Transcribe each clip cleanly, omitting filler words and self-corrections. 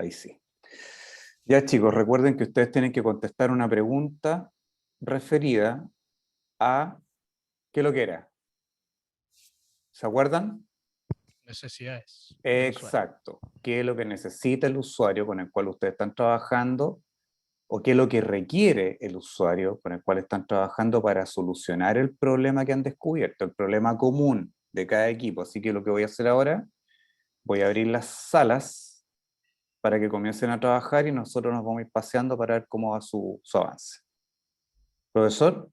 Ahí sí. Ya chicos, recuerden que ustedes tienen que contestar una pregunta referida a ¿qué lo que era? ¿Se acuerdan? Necesidades del usuario. Exacto. ¿Qué es lo que necesita el usuario con el cual ustedes están trabajando? ¿O qué es lo que requiere el usuario con el cual están trabajando para solucionar el problema que han descubierto, el problema común de cada equipo? Así que lo que voy a hacer ahora, voy a abrir las salas para que comiencen a trabajar y nosotros nos vamos a ir paseando para ver cómo va su avance. Profesor.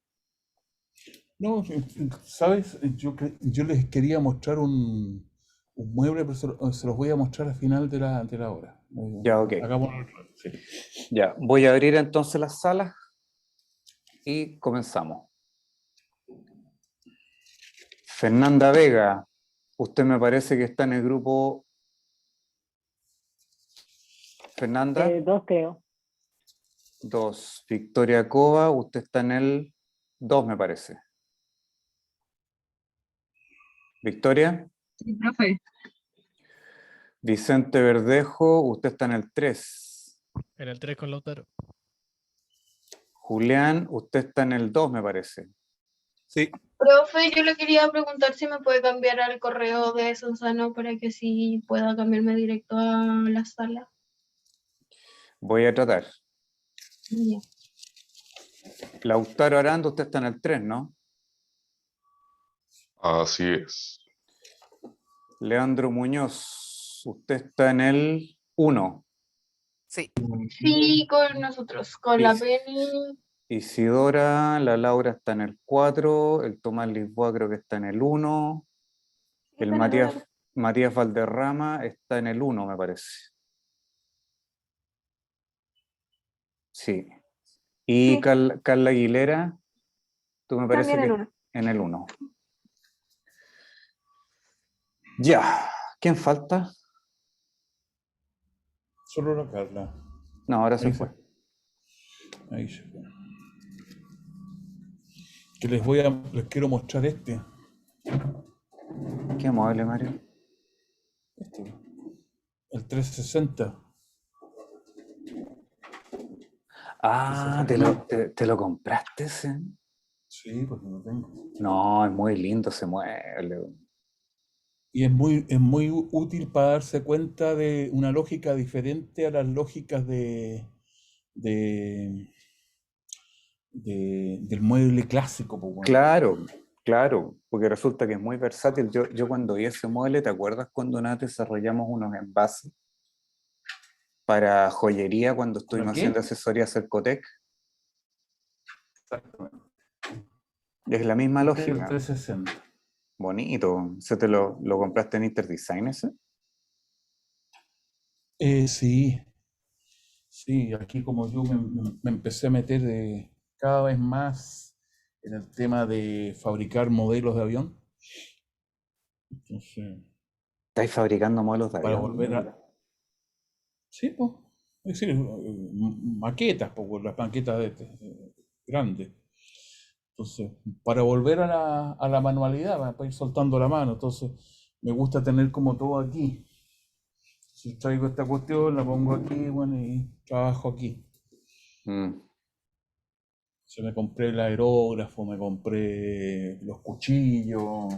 No, ¿sabes? Yo les quería mostrar un mueble, pero se los voy a mostrar al final de la hora. Ya, ok. Hagámoslo. Sí. Ya, voy a abrir entonces las salas y comenzamos. Fernanda Vega, usted me parece que está en el grupo... Fernanda. 2 creo. 2. Victoria Cova, usted está en el 2 me parece. Victoria. Sí, profe. Vicente Verdejo, usted está en el 3. En el 3 con Lautaro. Julián, usted está en el 2 me parece. Sí. Profe, yo le quería preguntar si me puede cambiar al correo de Susano para que sí pueda cambiarme directo a la sala. Voy a tratar. Ya. Lautaro Aranda, usted está en el 3, ¿no? Así es. Leandro Muñoz, usted está en el 1. Sí. Sí, con nosotros, con la Penny. Isidora, la Laura está en el 4, el Tomás Lisboa creo que está en el 1, el Matías Valderrama está en el 1 me parece. Sí. Y sí. Carla Aguilera, tú me parece que en el 1. Ya, ¿quién falta? Solo la Carla. No, ahora se fue. Ahí se fue. Que les quiero mostrar este. ¿Qué mueble, Mario? Este. El 360. Ah, ¿te lo compraste ese? Sí, porque lo tengo. No, es muy lindo ese mueble. Y es muy útil para darse cuenta de una lógica diferente a las lógicas del mueble clásico. Pues, bueno. Claro, porque resulta que es muy versátil. Yo cuando vi ese mueble, ¿te acuerdas cuando nosotros desarrollamos unos envases para joyería cuando estuvimos haciendo asesoría Cercotec? Exactamente. Es la misma lógica. 360. Bonito. ¿Se te lo compraste en Interdesign ese? Sí. Sí, aquí como yo me empecé a meter cada vez más en el tema de fabricar modelos de avión. Entonces, ¿Estáis fabricando modelos de para avión? volver a... Sí, pues. Es decir, maquetas, pues, las maquetas grandes. Entonces, para volver a la manualidad, para ir soltando la mano. Entonces, me gusta tener como todo aquí. Si traigo esta cuestión, la pongo aquí, bueno, y trabajo aquí. Se me compré el aerógrafo, me compré los cuchillos.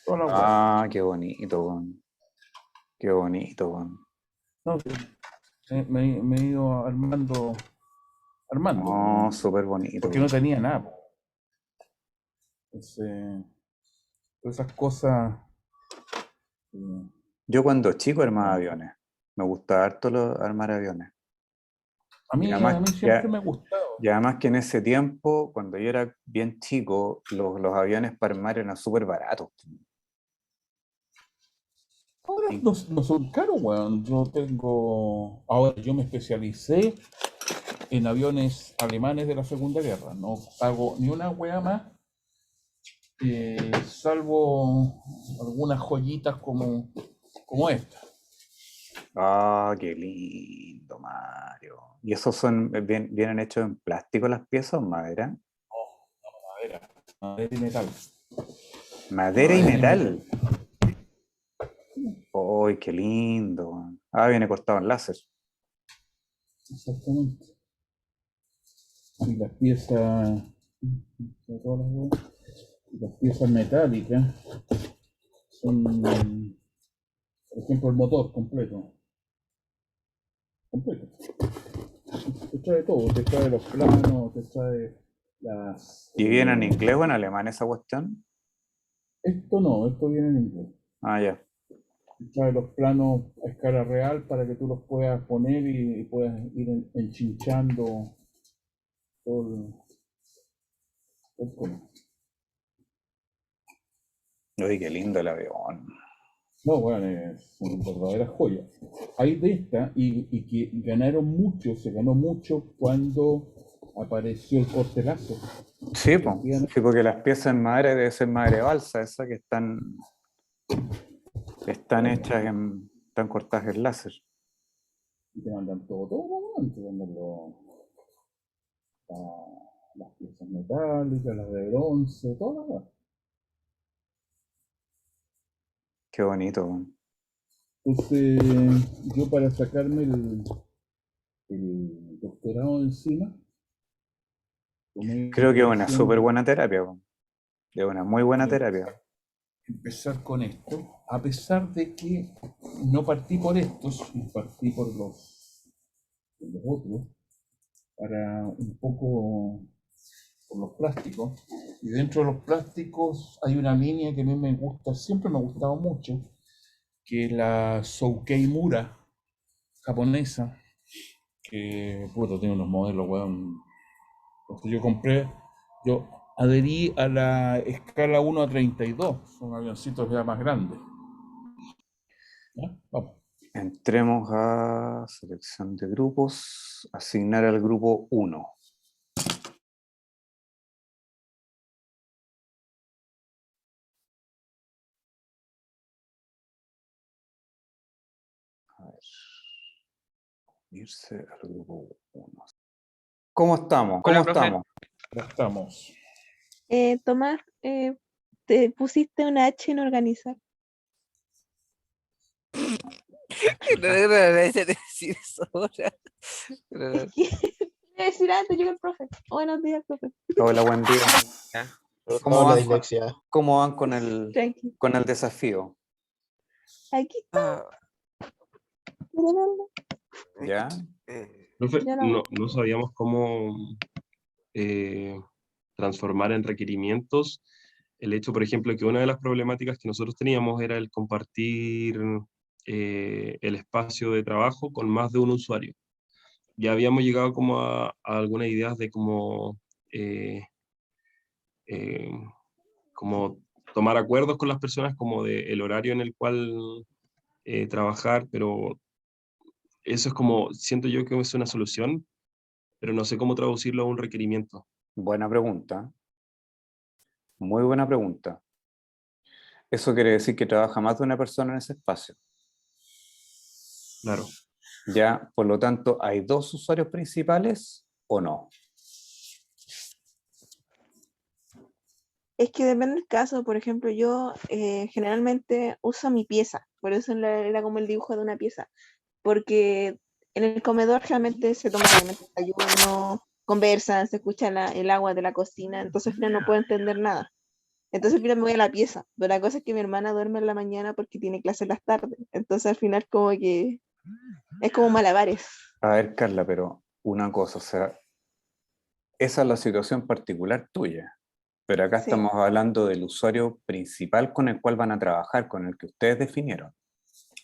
Ah, qué bonito, qué bonito. No, me he ido armando. Oh, súper bonito. Porque no tenía nada. Entonces, esas cosas. Yo cuando chico armaba aviones. Me gustaba harto armar aviones. A mí siempre me ha gustado. Y además que en ese tiempo, cuando yo era bien chico, los aviones para armar eran súper baratos. Ahora no son caros, weón. Ahora yo me especialicé en aviones alemanes de la Segunda Guerra. No hago ni una wea más, salvo algunas joyitas como esta. Ah, qué lindo, Mario. ¿Y esos vienen hechos en plástico las piezas o madera? No, madera y metal. ¿Madera y metal? ¡Uy, qué lindo! Ah, viene cortado en láser. Exactamente. Y las piezas, las piezas metálicas son, por ejemplo, el motor completo. Completo. Te trae todo, te trae los planos, te trae las... ¿Y viene en inglés o en alemán esa cuestión? Esto no, esto viene en inglés. Ah, ya. Te trae los planos a escala real para que tú los puedas poner y puedas ir enchinchando todo el tema. Uy, qué lindo el avión. No, bueno, es una verdadera joya. Hay de esta y que ganaron mucho, se ganó mucho cuando apareció el corte láser. Sí, sí, porque las piezas en madera deben ser madera de balsa, esas que están hechas están cortadas en láser. Y te mandan todo, te mandan las piezas metálicas, las de bronce, todas. Qué bonito. Entonces, yo para sacarme el doctorado encima, Creo que es una decisión súper de buena terapia. Es una muy buena terapia. empezar con esto, a pesar de que no partí por estos, partí por los otros, para un poco por los plásticos. Y dentro de los plásticos hay una línea que a mí me gusta, siempre me ha gustado mucho, que es la Soukei Mura japonesa, que puto, tiene unos modelos, weón. Entonces yo adherí a la escala 1:32, son avioncitos ya más grandes. ¿Ya? Vamos. Entremos a selección de grupos, asignar al grupo 1. A ver. Irse al grupo 1. ¿Cómo estamos? ¿Cómo Hola, profe. estamos? Ya estamos. Tomás, te pusiste una H en organizar. No debería decir eso ahora. Pero, Es que iba a decir antes, llegó el profe. Buenos días, profe. Hola, buen día. ya. ¿Cómo Hola, van, dislexia. cómo van con el Tranqui. desafío? Aquí está. Ah, ¿Quiere verlo? ¿Ya? Profe, Ya lo no sabíamos cómo transformar en requerimientos el hecho, por ejemplo, que una de las problemáticas que nosotros teníamos era el compartir el espacio de trabajo con más de un usuario. Ya habíamos llegado como a algunas ideas de eh, cómo tomar acuerdos con las personas, como del horario en el cual trabajar, pero eso es como, siento yo que es una solución, pero no sé cómo traducirlo a un requerimiento. Buena pregunta. Muy buena pregunta. Eso quiere decir que trabaja más de una persona en ese espacio. Claro. Ya, por lo tanto, ¿hay dos usuarios principales o no? Es que depende del caso. Por ejemplo, yo generalmente uso mi pieza. Por eso era como el dibujo de una pieza. Porque en el comedor realmente se toma obviamente desayuno, conversan, se escucha el agua de la cocina. Entonces al final no puedo entender nada. Entonces al final me voy a la pieza. Pero la cosa es que mi hermana duerme en la mañana porque tiene clase en las tardes. Entonces al final como que es como malabares. A ver, Carla, pero una cosa, o sea, esa es la situación particular tuya, pero acá Sí. estamos hablando del usuario principal con el cual van a trabajar, con el que ustedes definieron.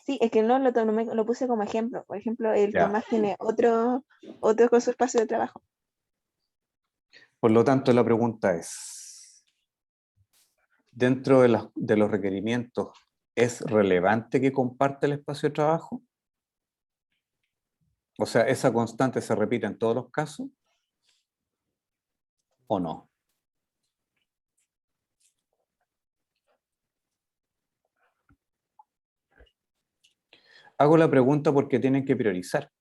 Sí, es que no lo puse como ejemplo. Por ejemplo, el Ya. Tomás tiene otro con su espacio de trabajo. Por lo tanto, la pregunta es, dentro de los requerimientos, ¿es relevante que comparte el espacio de trabajo? O sea, ¿esa constante se repite en todos los casos o no? Hago la pregunta porque tienen que priorizar.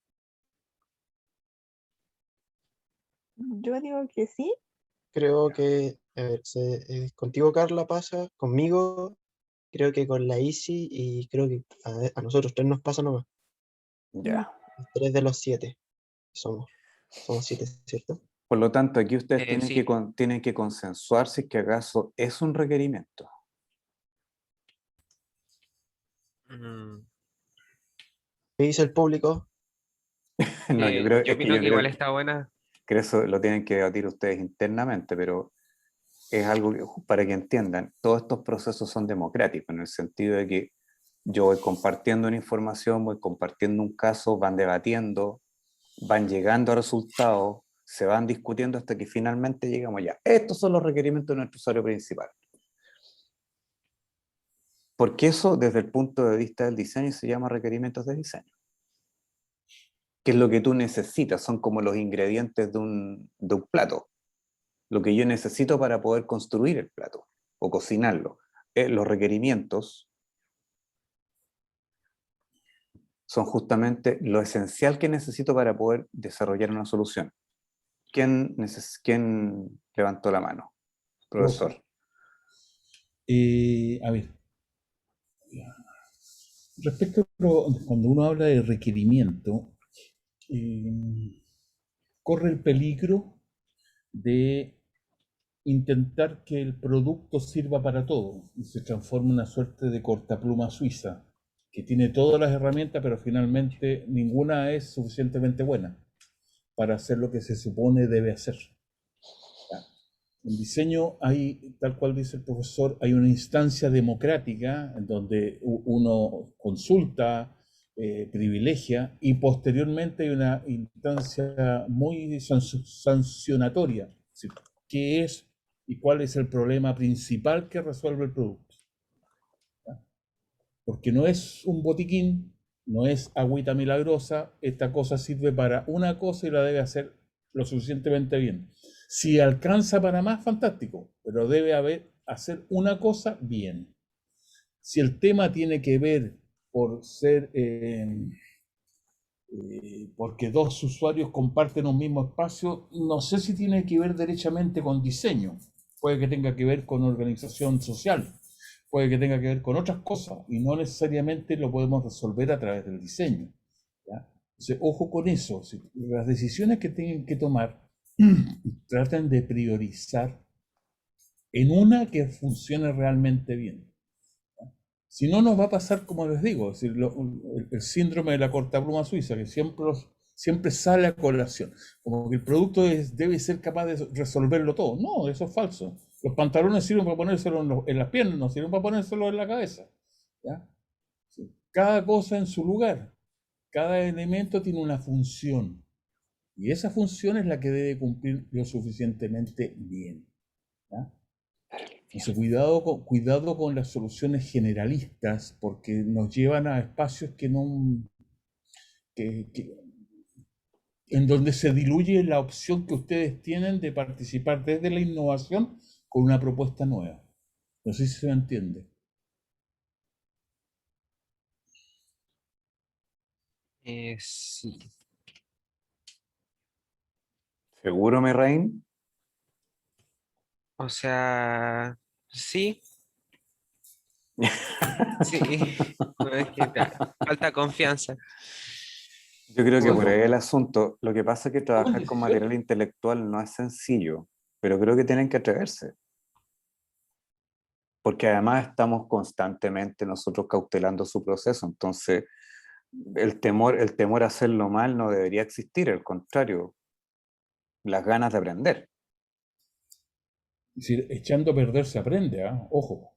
Yo digo que sí. Creo que, contigo, Carla, pasa, conmigo creo que con la ICI, y creo que a nosotros 3 nos pasa nomás. Ya. 3 de los 7 somos 7, ¿cierto? Por lo tanto, aquí ustedes Sí. tienen que consensuar si es que acaso es un requerimiento. Mm, ¿Qué dice el público? No, yo opino que igual está buena. que eso lo tienen que debatir ustedes internamente, pero es algo que, para que entiendan, todos estos procesos son democráticos, en el sentido de que yo voy compartiendo una información, voy compartiendo un caso, van debatiendo, van llegando a resultados, se van discutiendo hasta que finalmente llegamos ya. Estos son los requerimientos de nuestro usuario principal. Porque eso, desde el punto de vista del diseño, se llama requerimientos de diseño. ¿Qué es lo que tú necesitas? Son como los ingredientes de un plato. Lo que yo necesito para poder construir el plato o cocinarlo. Los requerimientos son justamente lo esencial que necesito para poder desarrollar una solución. ¿Quién levantó la mano? Profesor. A ver, respecto a cuando uno habla de requerimiento, corre el peligro de intentar que el producto sirva para todo y se transforma en una suerte de cortapluma suiza que tiene todas las herramientas, pero finalmente ninguna es suficientemente buena para hacer lo que se supone debe hacer. En diseño hay, tal cual dice el profesor, hay una instancia democrática en donde uno consulta, privilegia, y posteriormente hay una instancia muy sancionatoria. Es decir, ¿qué es y cuál es el problema principal que resuelve el producto? Porque no es un botiquín, no es agüita milagrosa, esta cosa sirve para una cosa y la debe hacer lo suficientemente bien. Si alcanza para más, fantástico, pero debe hacer una cosa bien. Si el tema tiene que ver por ser, porque dos usuarios comparten un mismo espacio, no sé si tiene que ver derechamente con diseño, puede que tenga que ver con organización social, puede que tenga que ver con otras cosas, y no necesariamente lo podemos resolver a través del diseño, ¿ya? Entonces, ojo con eso. Las decisiones que tengan que tomar, traten de priorizar en una que funcione realmente bien. Si no, nos va a pasar como les digo, es decir, el síndrome de la cortapluma suiza, que siempre sale a colación, como que el producto debe ser capaz de resolverlo todo. No, eso es falso. Los pantalones sirven para ponérselo en las piernas, no sirven para ponérselo en la cabeza, ¿ya? Cada cosa en su lugar, cada elemento tiene una función, y esa función es la que debe cumplir lo suficientemente bien, ¿ya? Entonces, cuidado con las soluciones generalistas, porque nos llevan a espacios en donde se diluye la opción que ustedes tienen de participar desde la innovación con una propuesta nueva. No sé si se me entiende. Sí. ¿Seguro, Merrain? O sea, sí. Sí. No, es que falta confianza. Yo creo que por Bueno. ahí el asunto. Lo que pasa es que trabajar con material intelectual no es sencillo, pero creo que tienen que atreverse. Porque además estamos constantemente nosotros cautelando su proceso. Entonces, el temor a hacerlo mal no debería existir, al contrario, las ganas de aprender. Es decir, echando a perder se aprende, ¿ah? Ojo.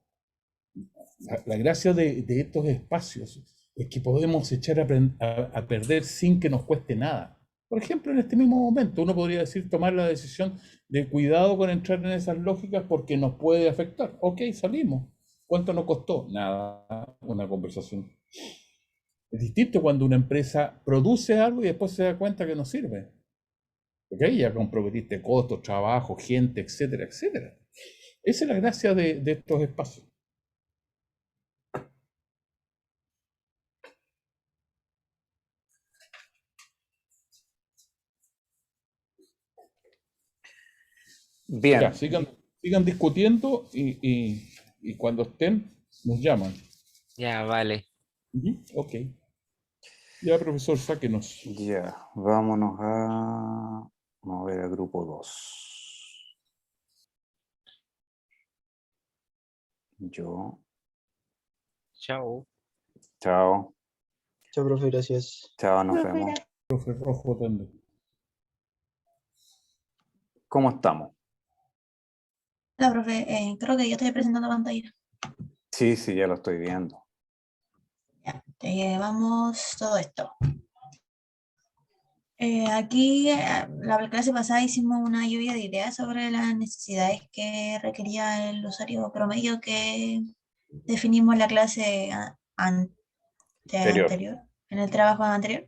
La gracia de estos espacios es que podemos echar a perder sin que nos cueste nada. Por ejemplo, en este mismo momento, uno podría decir, tomar la decisión de cuidado con entrar en esas lógicas porque nos puede afectar. Ok, salimos. ¿Cuánto nos costó? Nada, una conversación. Es distinto cuando una empresa produce algo y después se da cuenta que no sirve. Porque ahí ya comprometiste costos, trabajo, gente, etcétera, etcétera. Esa es la gracia de estos espacios. Bien. Ya, sigan discutiendo y cuando estén, nos llaman. Ya, vale. Ok. Ya, profesor, sáquenos. Ya, vámonos a mover al grupo 2. Yo. Chao. Chao. Chao, profe, gracias. Chao, nos Profe, vemos. Profe Rojo también. ¿Cómo estamos? Hola, profe. Creo que yo estoy presentando pantalla. Sí, ya lo estoy viendo. Ya, te llevamos todo esto. Aquí, la clase pasada hicimos una lluvia de ideas sobre las necesidades que requería el usuario promedio que definimos en la clase anterior, en el trabajo anterior.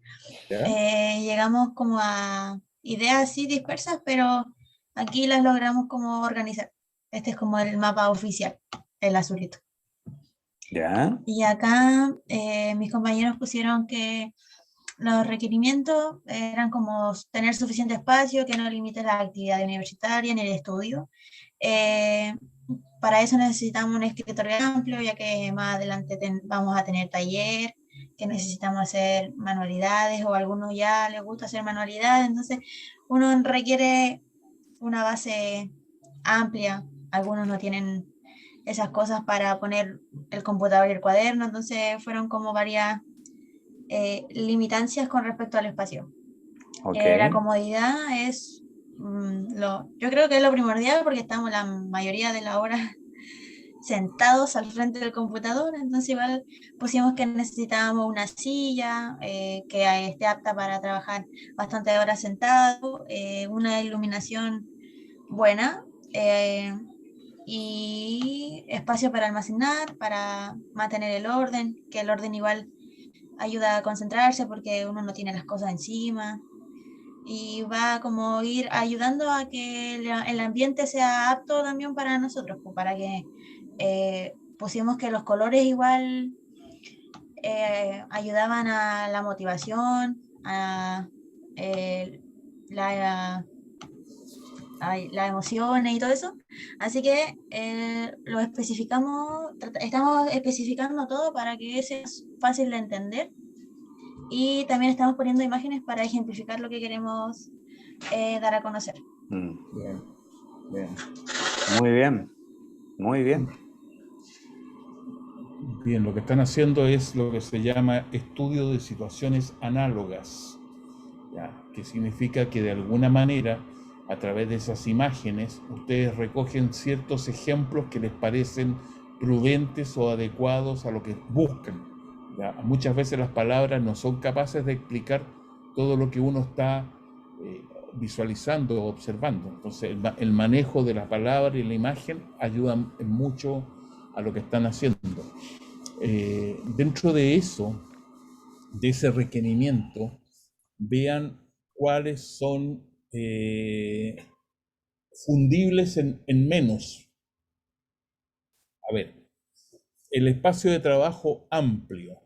Llegamos como a ideas así dispersas, pero aquí las logramos como organizar. Este es como el mapa oficial, el azulito. ¿Ya? Y acá mis compañeros pusieron que los requerimientos eran como tener suficiente espacio, que no limite la actividad universitaria ni el estudio. Para eso necesitamos un escritorio amplio, ya que más adelante vamos a tener taller, que necesitamos hacer manualidades, o a algunos ya les gusta hacer manualidades, entonces uno requiere una base amplia, algunos no tienen esas cosas para poner el computador y el cuaderno, entonces fueron como varias limitancias con respecto al espacio. Okay. La comodidad es, yo creo que es lo primordial, porque estamos la mayoría de la hora sentados al frente del computador, entonces igual pusimos que necesitábamos una silla que esté apta para trabajar bastantes horas sentado, una iluminación buena, y espacio para almacenar, para mantener el orden, que el orden igual ayuda a concentrarse porque uno no tiene las cosas encima, y va como ir ayudando a que el ambiente sea apto también para nosotros, pues, para que pusimos que los colores igual ayudaban a la motivación, a las emociones y todo eso. Así que lo especificamos, estamos especificando todo para que sea fácil de entender, y también estamos poniendo imágenes para ejemplificar lo que queremos dar a conocer. Bien. Bien. Muy bien. Muy bien. Bien, lo que están haciendo es lo que se llama estudio de situaciones análogas, ¿ya? Que significa que de alguna manera, a través de esas imágenes, ustedes recogen ciertos ejemplos que les parecen prudentes o adecuados a lo que buscan, ¿ya? Muchas veces las palabras no son capaces de explicar todo lo que uno está visualizando o observando. Entonces, el manejo de la palabra y la imagen ayuda mucho a lo que están haciendo. Dentro de eso, de ese requerimiento, vean cuáles son fundibles en menos. A ver, el espacio de trabajo amplio,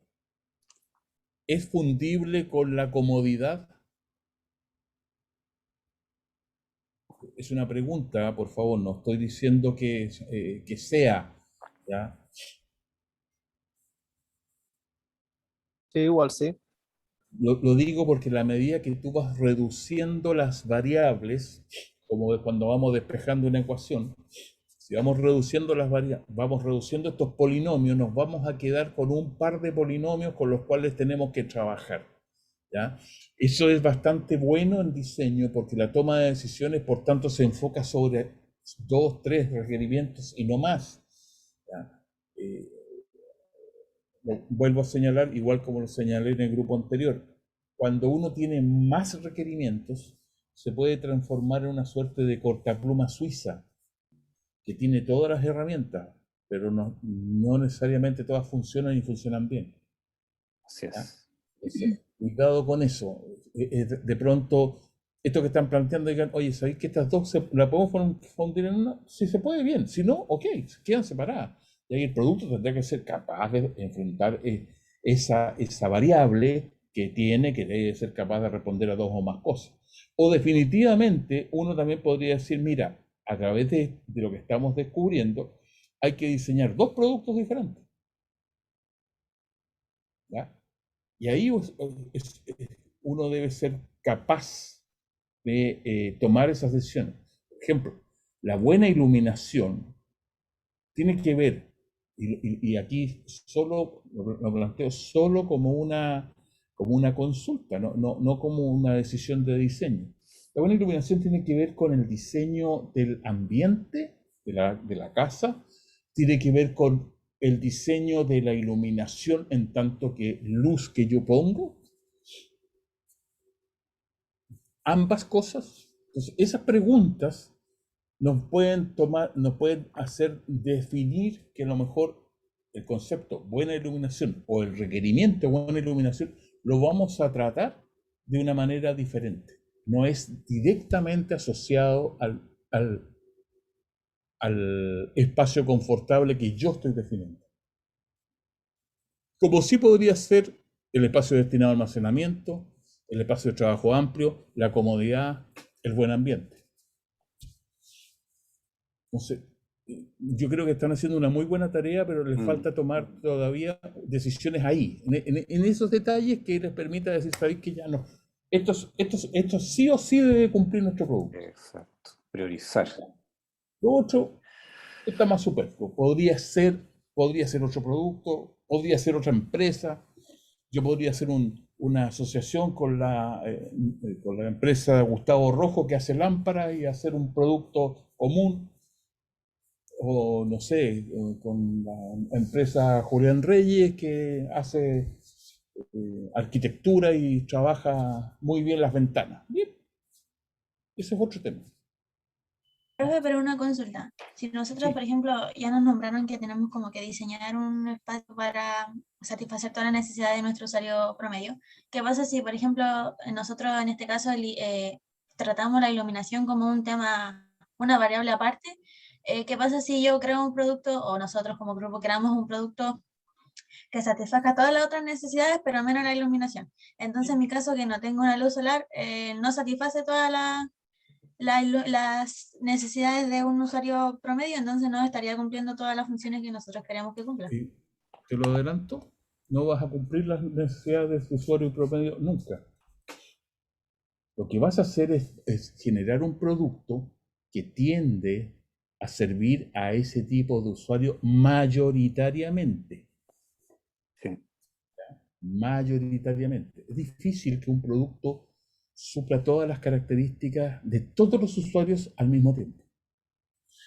¿es fundible con la comodidad? Es una pregunta, por favor, no estoy diciendo que sea, ¿ya? Sí, igual sí. Lo digo porque a la medida que tú vas reduciendo las variables, como cuando vamos despejando una ecuación, si vamos reduciendo vamos reduciendo estos polinomios, nos vamos a quedar con un par de polinomios con los cuales tenemos que trabajar, ¿ya? Eso es bastante bueno en diseño, porque la toma de decisiones, por tanto, se enfoca sobre 2, 3 requerimientos y no más, ¿ya? Vuelvo a señalar, igual como lo señalé en el grupo anterior, cuando uno tiene más requerimientos, se puede transformar en una suerte de cortapluma suiza, que tiene todas las herramientas, pero no necesariamente todas funcionan y funcionan bien. Así es. Entonces, cuidado con eso. De pronto, esto que están planteando, digan, oye, ¿sabéis que estas dos la podemos fundir en una? Si se puede, bien. Si no, ok, quedan separadas. Y ahí el producto tendrá que ser capaz de enfrentar esa variable que debe ser capaz de responder a dos o más cosas. O definitivamente, uno también podría decir, mira, a través de lo que estamos descubriendo, hay que diseñar dos productos diferentes. ¿ya? Y ahí uno debe ser capaz de tomar esas decisiones. Por ejemplo, la buena iluminación tiene que ver, y aquí solo lo planteo solo como una consulta, no como una decisión de diseño. La buena iluminación tiene que ver con el diseño del ambiente, de la casa, tiene que ver con el diseño de la iluminación en tanto que luz que yo pongo. Ambas cosas. Entonces, esas preguntas nos pueden hacer definir que a lo mejor el concepto buena iluminación o el requerimiento de buena iluminación lo vamos a tratar de una manera diferente. No es directamente asociado al espacio confortable que yo estoy definiendo. Como sí podría ser el espacio destinado al almacenamiento, el espacio de trabajo amplio, la comodidad, el buen ambiente. Entonces, yo creo que están haciendo una muy buena tarea, pero les falta tomar todavía decisiones ahí, en esos detalles que les permita decir, sabéis que ya no, esto sí o sí debe cumplir nuestro producto. Exacto, priorizar. Lo otro está más superfluo, podría ser otro producto, podría ser otra empresa, yo podría hacer una asociación con la empresa Gustavo Rojo que hace lámparas y hacer un producto común, o no sé, con la empresa Julián Reyes que hace arquitectura y trabaja muy bien las ventanas. Bien, ese es otro tema. Profe, pero una consulta. Si nosotros, Sí. por ejemplo, ya nos nombraron que tenemos como que diseñar un espacio para satisfacer todas las necesidades de nuestro usuario promedio, ¿qué pasa si, por ejemplo, nosotros en este caso tratamos la iluminación como un tema, una variable aparte? ¿Qué pasa si yo creo un producto, o nosotros como grupo creamos un producto que satisfaga todas las otras necesidades, pero menos la iluminación? Entonces, en mi caso, que no tengo una luz solar, no satisface todas las necesidades de un usuario promedio, entonces no estaría cumpliendo todas las funciones que nosotros queremos que cumpla. Y te lo adelanto, no vas a cumplir las necesidades de usuario promedio nunca. Lo que vas a hacer es generar un producto que tiende a servir a ese tipo de usuario mayoritariamente. Sí. Mayoritariamente. Es difícil que un producto supla todas las características de todos los usuarios al mismo tiempo.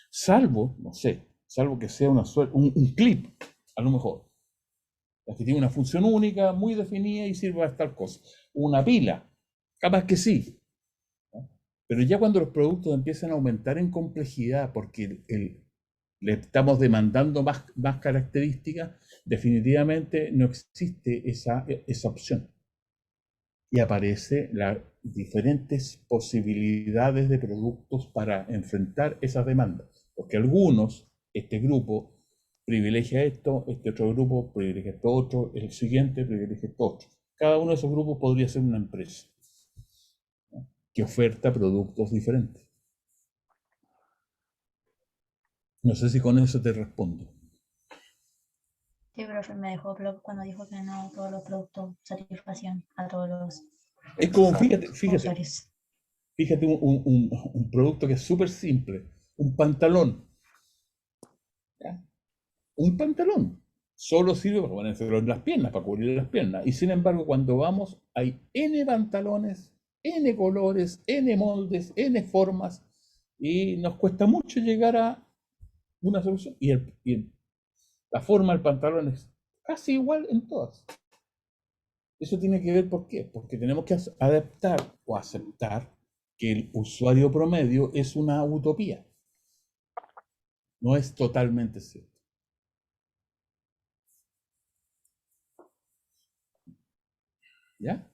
Salvo, no sé, salvo que sea un clip, a lo mejor. Que tiene una función única, muy definida y sirve para tal cosa. Una pila, capaz que sí. Pero ya cuando los productos empiezan a aumentar en complejidad porque le estamos demandando más características, definitivamente no existe esa opción. Y aparecen las diferentes posibilidades de productos para enfrentar esas demandas. Porque algunos, este grupo privilegia esto, este otro grupo privilegia esto otro, el siguiente privilegia esto otro. Cada uno de esos grupos podría ser una empresa, ¿no?, que oferta productos diferentes. No sé si con eso te respondo. Sí, profe, me dejó blog cuando dijo que no todos los productos satisfacían a todos los Es como, fíjate, usuarios. fíjate un producto que es súper simple, un pantalón. ¿Ya? Un pantalón solo sirve para ponérselo en las piernas, para cubrir las piernas. Y sin embargo, cuando vamos, hay N pantalones, N colores, N moldes, N formas, y nos cuesta mucho llegar a una solución. Y la forma del pantalón es casi igual en todas. Eso tiene que ver, ¿por qué? Porque tenemos que adaptar o aceptar que el usuario promedio es una utopía. No es totalmente cierto. ¿Ya?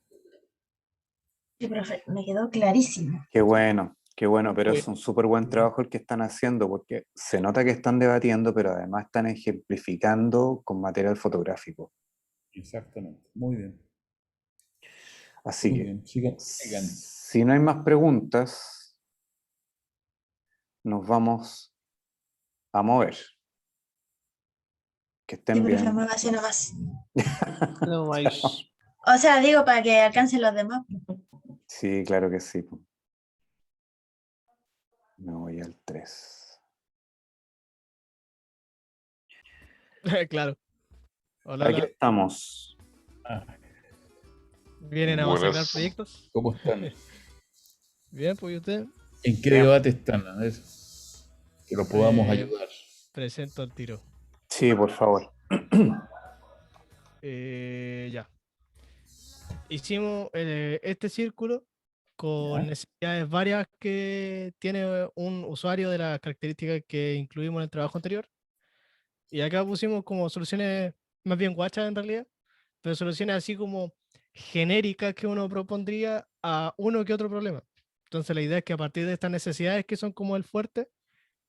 Sí, profe, me quedó clarísimo. Qué bueno, pero es un súper buen trabajo el que están haciendo, porque se nota que están debatiendo, pero además están ejemplificando con material fotográfico. Exactamente, muy bien. Así Muy que, bien, sigan. si no hay más preguntas, nos vamos a mover. Que Sí, estén pero bien. me va a hacer nomás. No más. O sea, digo, para que alcancen los demás. Sí, claro que sí. Po. Me voy al 3. Claro. Hola, Aquí hola. estamos. Ah, ¿Vienen a masacrar Buenas. proyectos? ¿cómo están? Bien, pues ¿y usted? ¿En qué Bien. debate están? A ver, que lo podamos ayudar. Presento el tiro. Sí, por favor. Ya. Hicimos este círculo con ¿Ya? necesidades varias que tiene un usuario de las características que incluimos en el trabajo anterior. Y acá pusimos como soluciones más bien guachas en realidad, pero soluciones así como genéricas que uno propondría a uno que otro problema. Entonces la idea es que a partir de estas necesidades que son como el fuerte,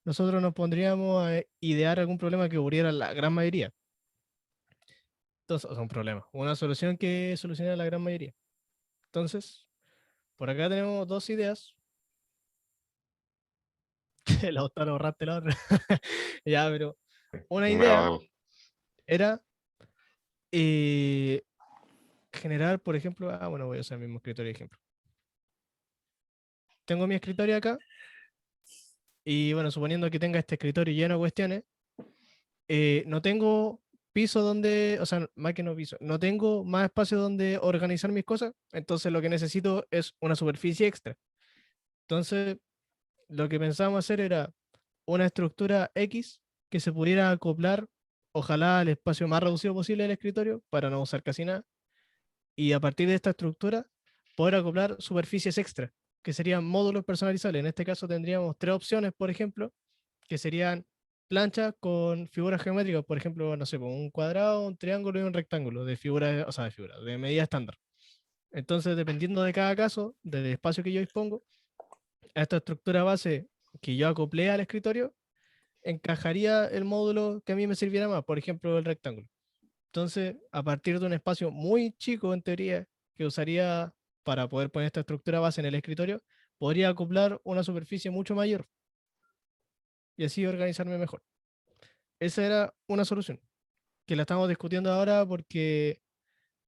nosotros nos pondríamos a idear algún problema que cubriera la gran mayoría. Entonces, o sea, un problema, una solución que solucione la gran mayoría. Entonces, por acá tenemos dos ideas. La otra ahorraste la otra. Ya, pero una idea Nada, era generar, por ejemplo, bueno, voy a usar el mismo escritorio de ejemplo. Tengo mi escritorio acá y bueno, suponiendo que tenga este escritorio lleno de cuestiones, no tengo piso donde, o sea, más que no piso, no tengo más espacio donde organizar mis cosas, entonces lo que necesito es una superficie extra. Entonces, lo que pensábamos hacer era una estructura X que se pudiera acoplar, ojalá al espacio más reducido posible del escritorio, para no usar casi nada, y a partir de esta estructura poder acoplar superficies extra, que serían módulos personalizables. En este caso tendríamos tres opciones, por ejemplo, que serían planchas con figuras geométricas, por ejemplo, no sé, un cuadrado, un triángulo y un rectángulo de figuras, o sea, de figuras, de medida estándar. Entonces, dependiendo de cada caso, del espacio que yo dispongo, a esta estructura base que yo acoplé al escritorio, encajaría el módulo que a mí me sirviera más, por ejemplo, el rectángulo. Entonces, a partir de un espacio muy chico, en teoría, que usaría para poder poner esta estructura base en el escritorio, podría acoplar una superficie mucho mayor y así organizarme mejor. Esa era una solución, que la estamos discutiendo ahora porque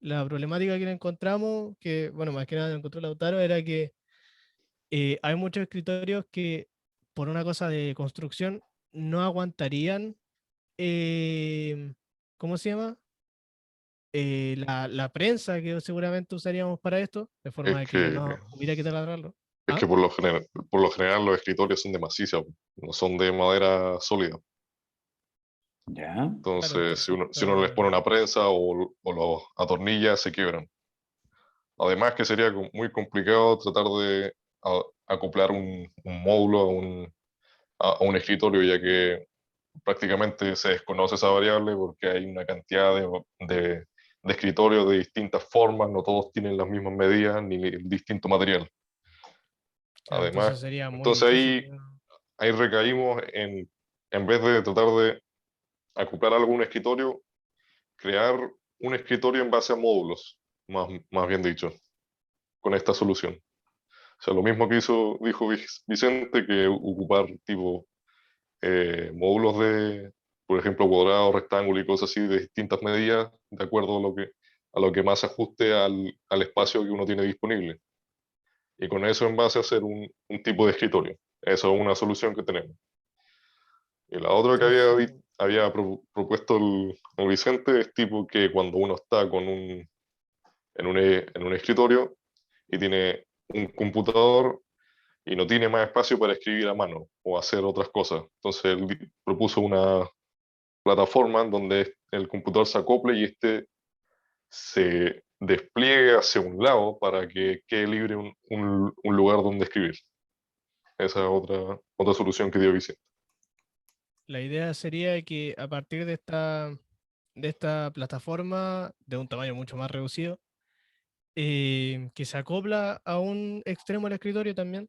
la problemática que le encontramos, que, bueno, más que nada lo encontró Lautaro, era que hay muchos escritorios que, por una cosa de construcción, no aguantarían, ¿cómo se llama? La prensa que seguramente usaríamos para esto, de es forma de que que, no hubiera que taladrarlo. es ¿Ah? que por lo general los escritorios son de maciza, no son de madera sólida. Ya. Claro, Entonces, si entonces uno les pone una prensa o los atornilla, se quiebran. Además que sería muy complicado tratar de acoplar un módulo a un escritorio, ya que prácticamente se desconoce esa variable porque hay una cantidad de escritorios de distintas formas, no todos tienen las mismas medidas ni el distinto material. claro, Además, entonces sería muy entonces difícil. ahí recaímos en vez de tratar de acoplar algún escritorio, crear un escritorio en base a módulos, más bien dicho, con esta solución. O sea, lo mismo que dijo Vicente, que ocupar tipo módulos por ejemplo, cuadrado, rectángulo y cosas así de distintas medidas, de acuerdo a lo que más se ajuste al espacio que uno tiene disponible. Y con eso en base a hacer un tipo de escritorio. Eso es una solución que tenemos. Y la otra que Entonces, había propuesto el Vicente es tipo que cuando uno está en un escritorio y tiene un computador y no tiene más espacio para escribir a mano o hacer otras cosas. Entonces él propuso una plataforma en donde el computador se acople y se despliegue hacia un lado para que quede libre un lugar donde escribir. Esa es otra solución que dio Vicente. la idea sería que a partir de esta plataforma de un tamaño mucho más reducido, que se acopla a un extremo del escritorio también,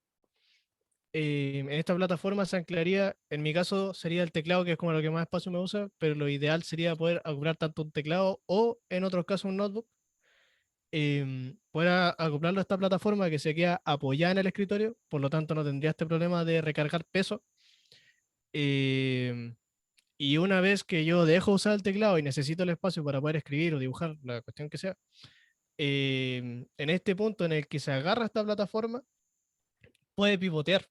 en esta plataforma se anclaría, en mi caso sería el teclado, que es como lo que más espacio me usa, pero lo ideal sería poder acoplar tanto un teclado o en otros casos un notebook, poder acoplarlo a esta plataforma que se queda apoyada en el escritorio, por lo tanto no tendría este problema de recargar peso. em, Y una vez que yo dejo usar el teclado y necesito el espacio para poder escribir o dibujar, la cuestión que sea, en este punto en el que se agarra esta plataforma, puede pivotear.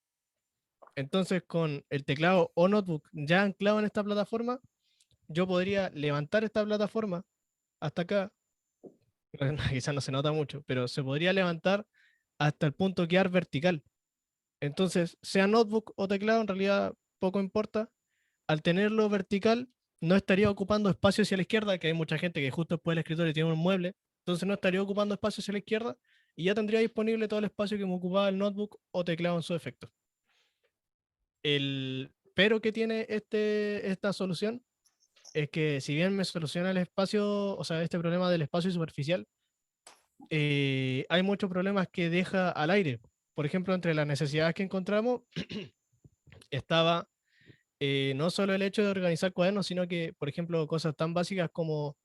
Entonces, con el teclado o notebook ya anclado en esta plataforma, yo podría levantar esta plataforma hasta acá. Quizás no se nota mucho, pero se podría levantar hasta el punto de quedar vertical. Entonces, sea notebook o teclado, en realidad poco importa. Al tenerlo vertical, no estaría ocupando espacio hacia la izquierda, que hay mucha gente que justo después del escritorio tiene un mueble, entonces no estaría ocupando espacio hacia la izquierda y ya tendría disponible todo el espacio que me ocupaba el notebook o teclado en su efecto. El pero que tiene esta solución es que si bien me soluciona el espacio, o sea, este problema del espacio superficial, hay muchos problemas que deja al aire. Por ejemplo, entre las necesidades que encontramos estaba no solo el hecho de organizar cuadernos, sino que, por ejemplo, cosas tan básicas como,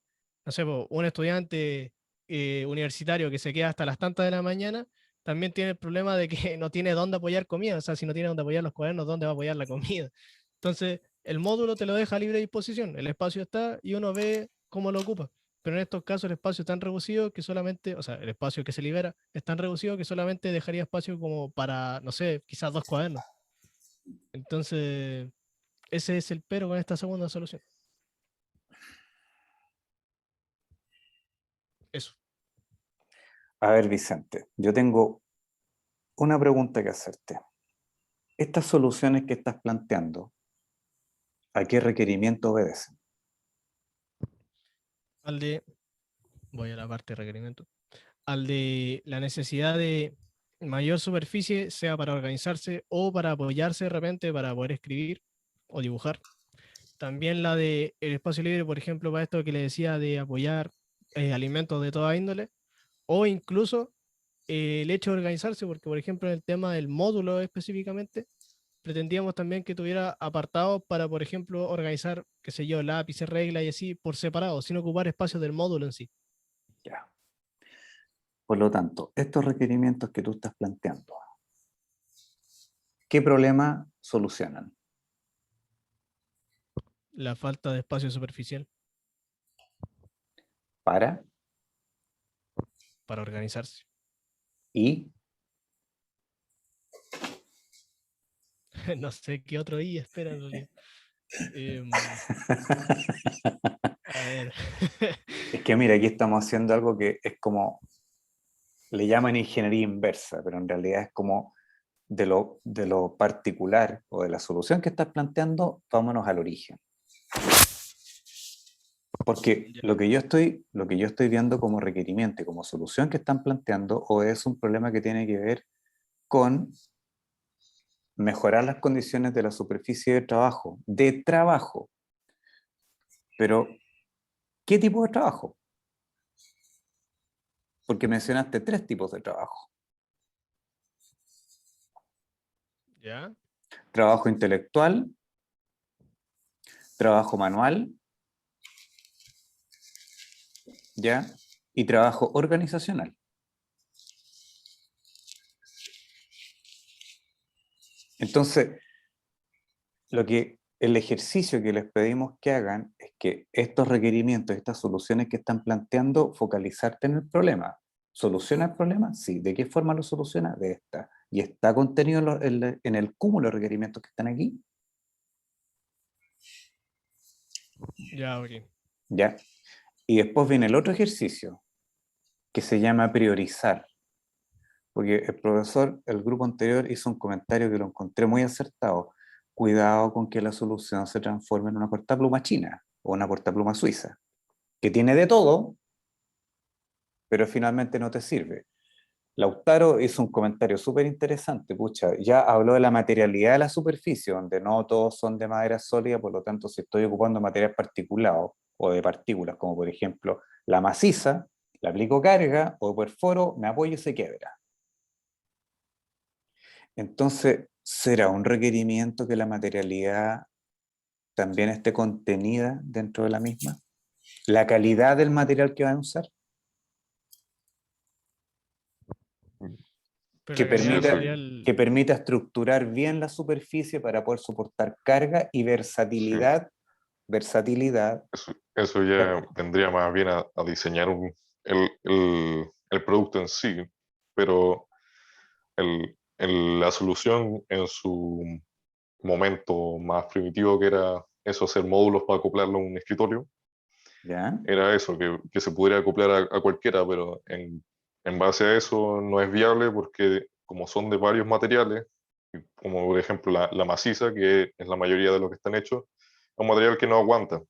no sé, un estudiante universitario que se queda hasta las tantas de la mañana, también tiene el problema de que no tiene dónde apoyar comida. O sea, si no tiene dónde apoyar los cuadernos, ¿dónde va a apoyar la comida? Entonces, el módulo te lo deja a libre disposición. El espacio está y uno ve cómo lo ocupa. Pero en estos casos el espacio es tan reducido que solamente, o sea, el espacio que se libera es tan reducido que solamente dejaría espacio como para, no sé, quizás 2 cuadernos. Entonces, ese es el pero con esta segunda solución. Eso. A ver, Vicente, yo tengo una pregunta que hacerte. Estas soluciones que estás planteando, ¿a qué requerimiento obedecen? Al de, voy a la parte de requerimiento, al de la necesidad de mayor superficie, sea para organizarse o para apoyarse de repente para poder escribir o dibujar. También la de el espacio libre, por ejemplo, para esto que le decía de apoyar alimentos de toda índole, o incluso el hecho de organizarse, porque por ejemplo en el tema del módulo específicamente, pretendíamos también que tuviera apartados para, por ejemplo, organizar, qué sé yo, lápices, reglas y así por separado, sin ocupar espacios del módulo en sí. Ya. Por lo tanto, estos requerimientos que tú estás planteando, ¿qué problema solucionan? La falta de espacio superficial ¿Para? para organizarse. ¿Y? No sé qué otro I espera en realidad. A ver. Es que mira, aquí estamos haciendo algo que es como, le llaman ingeniería inversa, pero en realidad es como de lo particular o de la solución que estás planteando, vámonos al origen. Porque lo que yo estoy viendo como requerimiento y como solución que están planteando o es un problema que tiene que ver con mejorar las condiciones de la superficie de trabajo. Pero, ¿qué tipo de trabajo? Porque mencionaste 3 tipos de trabajo. ¿Ya? Trabajo intelectual, trabajo manual, ¿ya? Y trabajo organizacional. Entonces, el ejercicio que les pedimos que hagan es que estos requerimientos, estas soluciones que están planteando, focalizarte en el problema. ¿Soluciona el problema? Sí. ¿De qué forma lo soluciona? De esta. ¿Y está contenido en el cúmulo de requerimientos que están aquí? Ya, ok. ¿Ya? Y después viene el otro ejercicio, que se llama priorizar. Porque el grupo anterior hizo un comentario que lo encontré muy acertado. Cuidado con que la solución se transforme en una cortapluma china o una cortapluma suiza, que tiene de todo, pero finalmente no te sirve. Lautaro hizo un comentario súper interesante, pucha, ya habló de la materialidad de la superficie, donde no todos son de madera sólida, por lo tanto, si estoy ocupando material particulado o de partículas, como por ejemplo la maciza, le aplico carga o perforo, me apoyo y se quiebra. Entonces, ¿será un requerimiento que la materialidad también esté contenida dentro de la misma? ¿La calidad del material que van a usar? Pero Que la calidad del permita, material, que permita estructurar bien la superficie para poder soportar carga y versatilidad versatilidad. Eso ya vendría más bien a diseñar el producto en sí, pero la solución en su momento más primitivo, que era eso, hacer módulos para acoplarlo a un escritorio, ¿Ya? era eso, que se pudiera acoplar a cualquiera, pero en base a eso no es viable porque como son de varios materiales, como por ejemplo la maciza, que es la mayoría de lo que están hechos, es un material que no aguanta.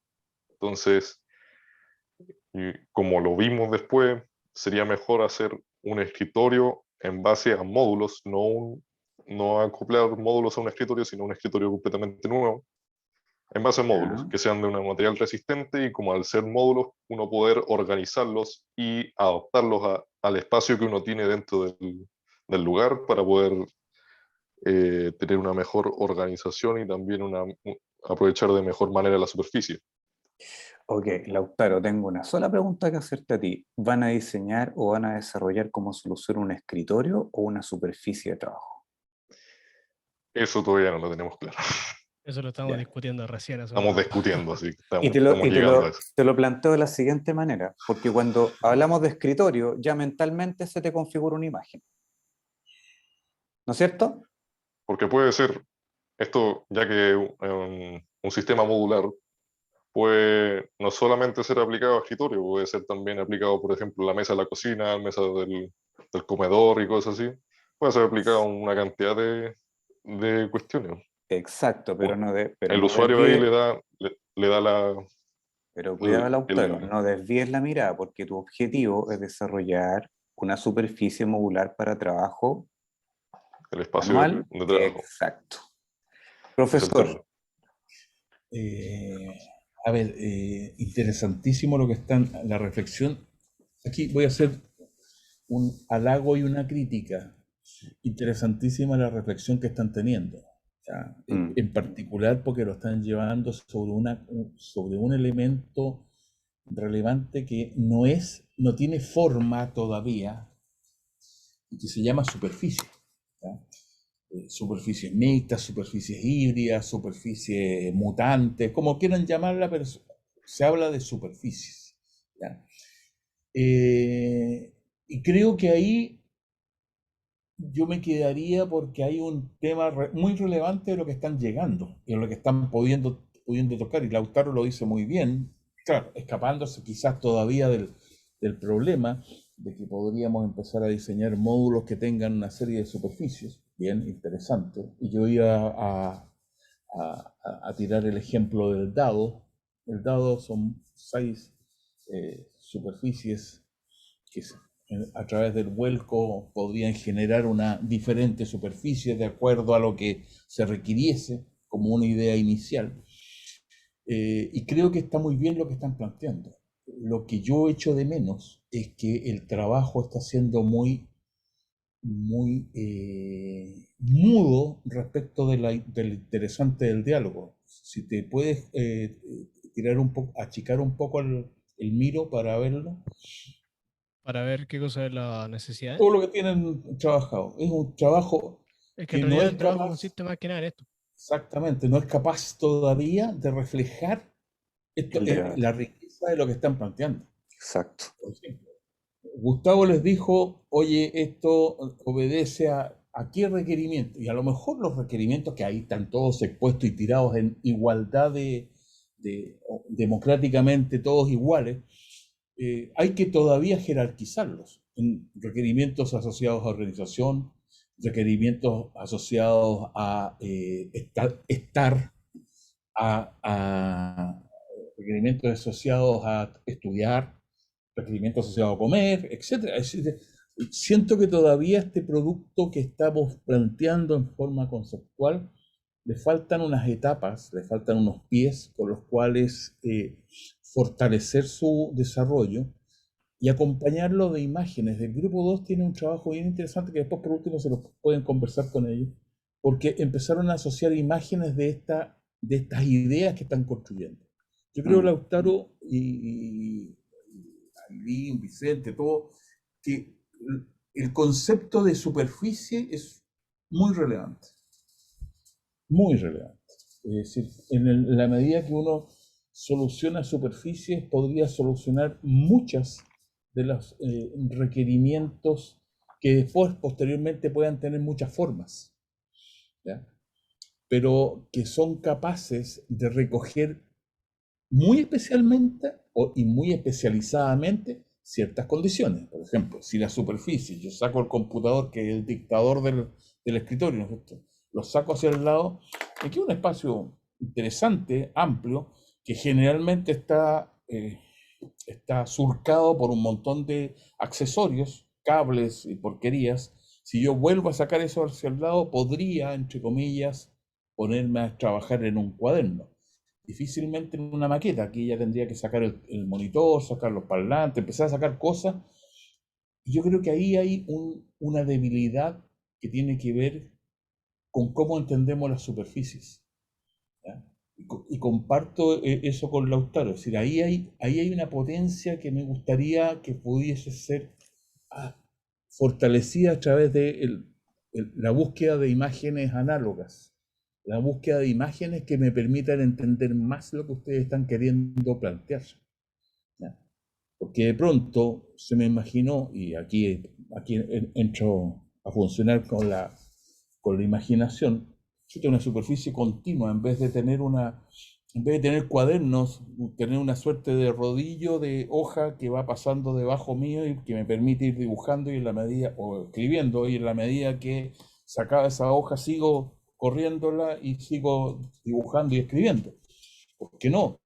Entonces, y como lo vimos después, sería mejor hacer un escritorio en base a módulos, no acoplar módulos a un escritorio, sino un escritorio completamente nuevo, en base a módulos, ¿Ya? que sean de un material resistente y como al ser módulos, uno poder organizarlos y adaptarlos al espacio que uno tiene dentro del lugar para poder tener una mejor organización y también aprovechar de mejor manera la superficie. Ok, Lautaro, tengo una sola pregunta que hacerte a ti. ¿Van a diseñar o van a desarrollar como solución un escritorio o una superficie de trabajo? Eso todavía no lo tenemos claro. Eso lo estamos Ya. discutiendo recién hace un Estamos rato. discutiendo, así que Y estamos llegando a eso. te lo planteo de la siguiente manera, porque cuando hablamos de escritorio, ya mentalmente se te configura una imagen. ¿No es cierto? Porque puede ser esto, ya que un sistema modular puede no solamente ser aplicado a escritorio, puede ser también aplicado, por ejemplo, a la mesa de la cocina, a la mesa del comedor y cosas así. Puede ser aplicado a una cantidad de cuestiones. Exacto, pero El no usuario ahí desvíes, le da pero cuidado, Lautaro, el no desvíes la mirada, porque tu objetivo es desarrollar una superficie modular para trabajo espacio manual. de trabajo. Exacto. Se Profesor, entiende. A ver, interesantísimo lo que están, la reflexión. Aquí voy a hacer un halago y una crítica. Interesantísima la reflexión que están teniendo. ¿Ya? En particular porque lo están llevando sobre un elemento relevante que no tiene forma todavía y que se llama superficie. ¿Ya? Superficies mixtas, superficies híbridas, superficies mutantes, como quieran llamarla, pero se habla de superficies. ¿Ya? Y creo que ahí yo me quedaría porque hay un tema muy relevante de lo que están llegando y de lo que están pudiendo tocar, y Lautaro lo dice muy bien, claro, escapándose quizás todavía del problema de que podríamos empezar a diseñar módulos que tengan una serie de superficies, bien, interesante, y yo iba a tirar el ejemplo del dado. El dado son 6 superficies que a través del vuelco podrían generar una diferente superficie de acuerdo a lo que se requiriese como una idea inicial. Y creo que está muy bien lo que están planteando. Lo que yo echo de menos es que el trabajo está siendo muy mudo respecto de del interesante del diálogo. Si te puedes tirar un poco, achicar un poco el miro para verlo. Para ver qué cosa es la necesidad. Todo lo que tienen trabajado. Es un trabajo Es que en que no realidad es el trabajo capaz, consiste más que nada en esto. exactamente, no es capaz todavía de reflejar esto, el debate. la riqueza de lo que están planteando. Exacto. Por ejemplo, Gustavo les dijo, oye, esto obedece a qué requerimiento, y a lo mejor los requerimientos que ahí están todos expuestos y tirados en igualdad democráticamente todos iguales, hay que todavía jerarquizarlos en requerimientos asociados a organización, requerimientos asociados a requerimientos asociados a estudiar, requerimientos asociados a comer, etc. Siento que todavía este producto que estamos planteando en forma conceptual le faltan unas etapas, le faltan unos pies con los cuales fortalecer su desarrollo y acompañarlo de imágenes. El grupo 2 tiene un trabajo bien interesante que después por último se lo pueden conversar con ellos, porque empezaron a asociar imágenes de estas ideas que están construyendo. Yo creo, Lautaro y Ailín, Vicente, todo, que el concepto de superficie es muy relevante. Muy relevante. Es decir, en la medida que uno soluciona superficies, podría solucionar muchas de los requerimientos que después, posteriormente, puedan tener muchas formas, ¿ya? Pero que son capaces de recoger muy especialmente y muy especializadamente ciertas condiciones. Por ejemplo, si la superficie, yo saco el computador, que es el dictador del escritorio, ¿no es cierto?, lo saco hacia el lado, aquí hay un espacio interesante, amplio, que generalmente está surcado por un montón de accesorios, cables y porquerías. Si yo vuelvo a sacar eso hacia el lado, podría, entre comillas, ponerme a trabajar en un cuaderno. Difícilmente en una maqueta. Aquí ya tendría que sacar el monitor, sacar los parlantes, empezar a sacar cosas. Y yo creo que ahí hay una debilidad que tiene que ver con cómo entendemos las superficies, ¿ya? Y comparto eso con Lautaro. Es decir, ahí hay una potencia que me gustaría que pudiese ser fortalecida a través de la búsqueda de imágenes análogas, la búsqueda de imágenes que me permitan entender más lo que ustedes están queriendo plantear, ¿ya? Porque de pronto se me imaginó, y aquí entro a funcionar con la imaginación, yo tengo una superficie continua, en vez de tener cuadernos, tener una suerte de rodillo de hoja que va pasando debajo mío y que me permite ir dibujando o escribiendo, y en la medida que sacaba esa hoja sigo corriéndola y sigo dibujando y escribiendo. ¿Por qué no?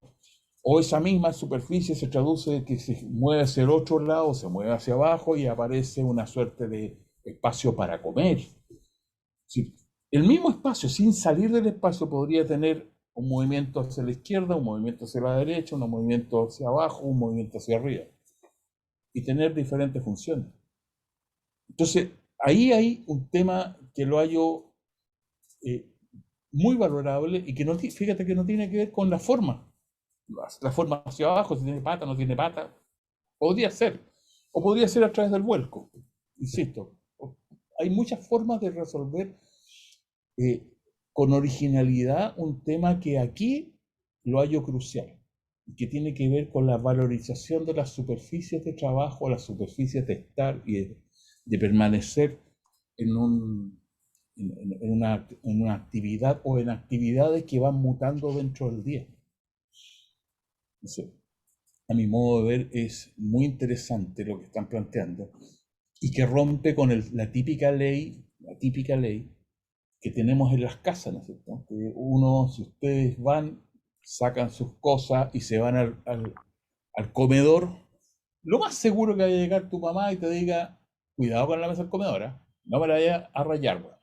O esa misma superficie se traduce que se mueve hacia el otro lado, se mueve hacia abajo y aparece una suerte de espacio para comer. Sí, el mismo espacio, sin salir del espacio, podría tener un movimiento hacia la izquierda, un movimiento hacia la derecha, un movimiento hacia abajo, un movimiento hacia arriba, y tener diferentes funciones. Entonces, ahí hay un tema que lo hallo muy valorable y que fíjate que no tiene que ver con la forma. La forma hacia abajo, si tiene pata, no tiene pata, podría ser. O podría ser a través del vuelco. Insisto, hay muchas formas de resolver con originalidad un tema que aquí lo hallo crucial, y que tiene que ver con la valorización de las superficies de trabajo, las superficies de estar y de permanecer en una actividad o en actividades que van mutando dentro del día. Entonces, a mi modo de ver, es muy interesante lo que están planteando y que rompe con la típica ley que tenemos en las casas, ¿no es cierto? Que si ustedes van, sacan sus cosas y se van al comedor, lo más seguro que vaya a llegar tu mamá y te diga, cuidado con la mesa del comedor, ¿eh? No me la vaya a rayar, güey.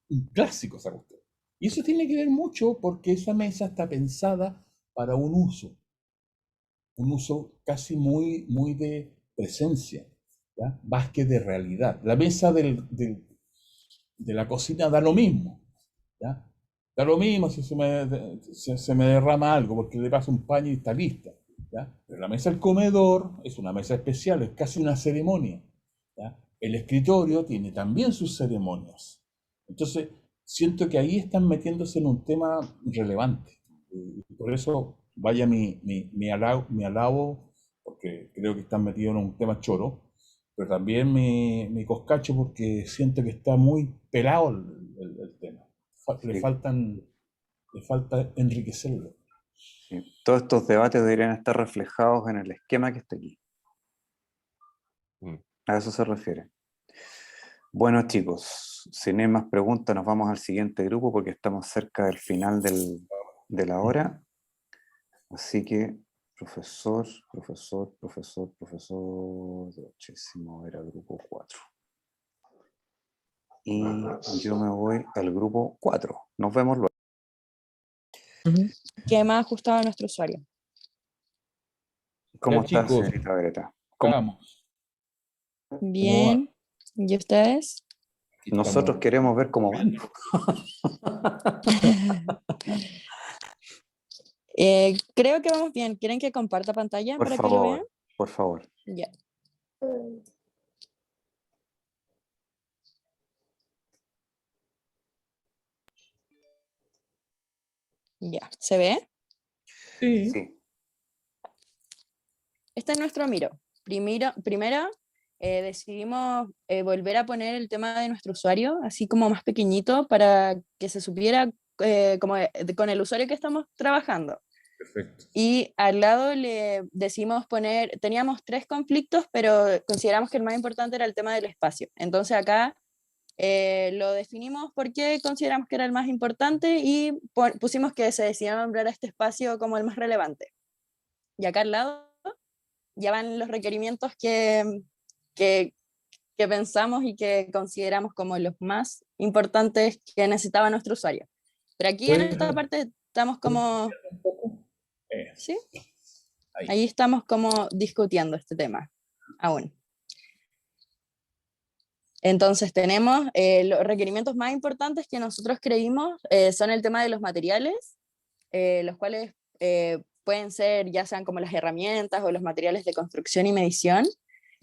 Un clásico esa cuestión. Y eso tiene que ver mucho porque esa mesa está pensada para un uso casi muy, muy de presencia, ¿ya? Más que de realidad. La mesa de la cocina da lo mismo, ¿ya? Da lo mismo si se me derrama algo, porque le paso un paño y está lista, ¿ya? Pero la mesa del comedor es una mesa especial, es casi una ceremonia, ¿ya? El escritorio tiene también sus ceremonias. Entonces, siento que ahí están metiéndose en un tema relevante. Por eso vaya mi alabo, porque creo que están metidos en un tema choro, pero también mi coscacho, porque siento que está muy pelado el tema. Le falta enriquecerlo. Sí. Todos estos debates deberían estar reflejados en el esquema que está aquí. A eso se refiere. Bueno, chicos, sin más preguntas, nos vamos al siguiente grupo porque estamos cerca del final de la hora. Así que, profesor, muchísimo, era grupo 4. Y yo me voy al grupo 4. Nos vemos luego. ¿Qué más ajustado a nuestro usuario? ¿Cómo Ya, estás, chicos, señorita Greta? vamos. Bien. ¿Y ustedes? Nosotros queremos ver cómo van. Creo que vamos bien. ¿Quieren que comparta pantalla Por para que lo vean? favor, por favor. Ya. Ya. ¿Se ve? Sí. Sí. Este es nuestro miro. Primero decidimos volver a poner el tema de nuestro usuario, así como más pequeñito, para que se supiera como con el usuario que estamos trabajando. Perfecto. Y al lado le decidimos poner, teníamos 3 conflictos, pero consideramos que el más importante era el tema del espacio. Entonces acá lo definimos porque consideramos que era el más importante y pusimos que se decidiera nombrar a este espacio como el más relevante. Y acá al lado ya van los requerimientos que pensamos y que consideramos como los más importantes que necesitaba nuestro usuario. Pero aquí en esta parte estamos como... un poco? ¿Sí? Ahí. Ahí estamos como discutiendo este tema aún. Entonces tenemos los requerimientos más importantes que nosotros creímos son el tema de los materiales, los cuales pueden ser ya sean como las herramientas o los materiales de construcción y medición.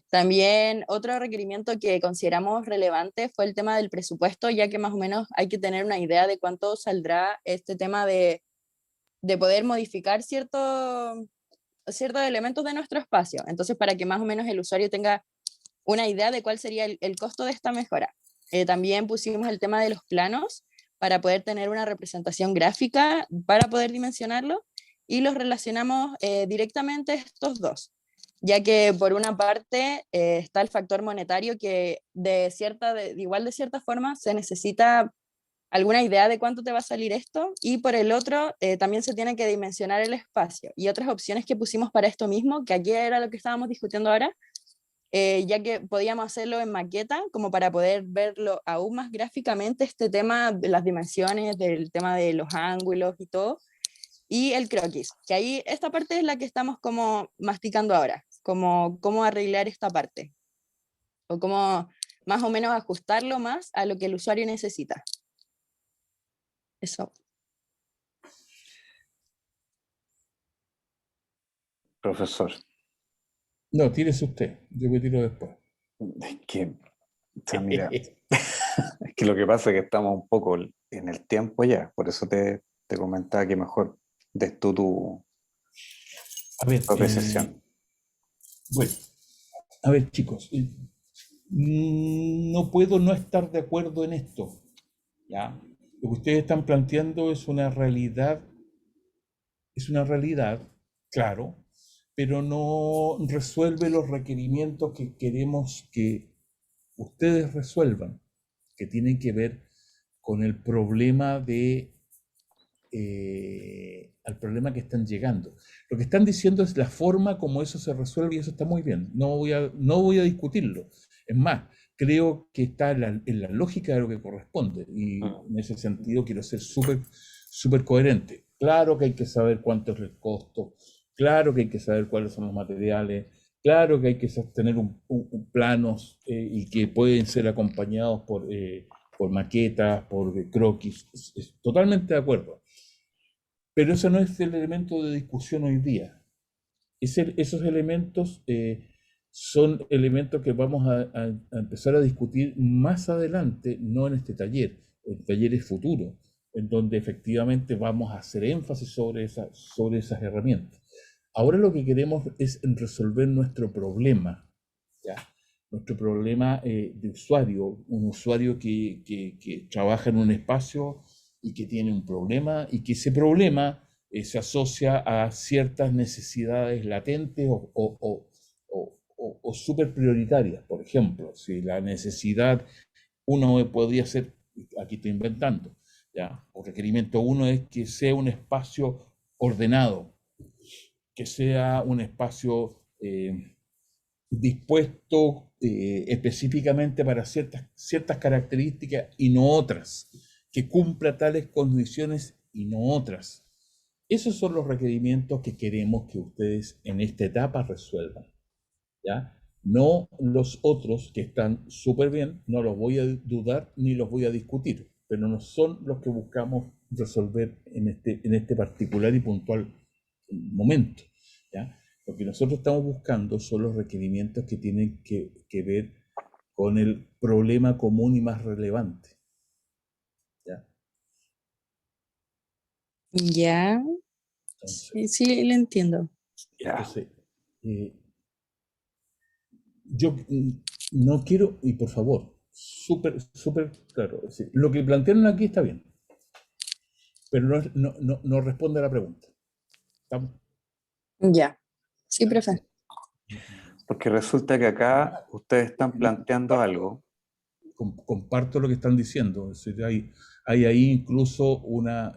También otro requerimiento que consideramos relevante fue el tema del presupuesto, ya que más o menos hay que tener una idea de cuánto saldrá este tema de poder modificar ciertos elementos de nuestro espacio. Entonces, para que más o menos el usuario tenga una idea de cuál sería el costo de esta mejora. También pusimos el tema de los planos para poder tener una representación gráfica, para poder dimensionarlo, y los relacionamos directamente estos dos, ya que por una parte está el factor monetario que igual de cierta forma se necesita alguna idea de cuánto te va a salir esto, y por el otro también se tiene que dimensionar el espacio. Y otras opciones que pusimos para esto mismo, que aquí era lo que estábamos discutiendo ahora, ya que podíamos hacerlo en maqueta, como para poder verlo aún más gráficamente, este tema de las dimensiones, del tema de los ángulos y todo, y el croquis, que ahí esta parte es la que estamos como masticando ahora, como cómo arreglar esta parte, o cómo más o menos ajustarlo más a lo que el usuario necesita. Eso. Profesor. No, tírese usted, yo me tiro después. Es que, o sea, mira, es que lo que pasa es que estamos un poco en el tiempo ya, por eso te comentaba que mejor des tú tu apreciación. Bueno, a ver chicos, no puedo no estar de acuerdo en esto, ¿ya? Lo que ustedes están planteando es una realidad, claro, pero no resuelve los requerimientos que queremos que ustedes resuelvan, que tienen que ver con el problema al problema que están llegando. Lo que están diciendo es la forma como eso se resuelve, y eso está muy bien. No voy a discutirlo. Es más, creo que está en la lógica de lo que corresponde, y en ese sentido quiero ser súper coherente. Claro que hay que saber cuánto es el costo, claro que hay que saber cuáles son los materiales, claro que hay que tener planos y que pueden ser acompañados por maquetas, por croquis. Totalmente de acuerdo. Pero eso no es el elemento de discusión hoy día. Esos elementos son elementos que vamos a empezar a discutir más adelante, no en este taller. El taller es futuro, en donde efectivamente vamos a hacer énfasis sobre esas herramientas. Ahora lo que queremos es resolver nuestro problema, ¿ya? Nuestro problema de usuario, un usuario que trabaja en un espacio y que tiene un problema, y que ese problema se asocia a ciertas necesidades latentes o súper prioritarias. Por ejemplo, si la necesidad uno podría ser, aquí estoy inventando, ¿ya? O requerimiento uno es que sea un espacio ordenado, que sea un espacio dispuesto específicamente para ciertas características y no otras, que cumpla tales condiciones y no otras. Esos son los requerimientos que queremos que ustedes en esta etapa resuelvan, ¿ya? No los otros, que están súper bien, no los voy a dudar ni los voy a discutir, pero no son los que buscamos resolver en este particular y puntual momento, ¿ya? Lo que nosotros estamos buscando son los requerimientos que tienen que ver con el problema común y más relevante, ¿ya? Ya. Sí, sí, lo entiendo. Ya. Entonces, yo no quiero, y por favor, súper claro, es decir, lo que plantearon aquí está bien, pero no responde a la pregunta. ¿Estamos? Ya. Sí, profe. Porque resulta que acá ustedes están planteando algo. Comparto lo que están diciendo. Es decir, hay ahí incluso una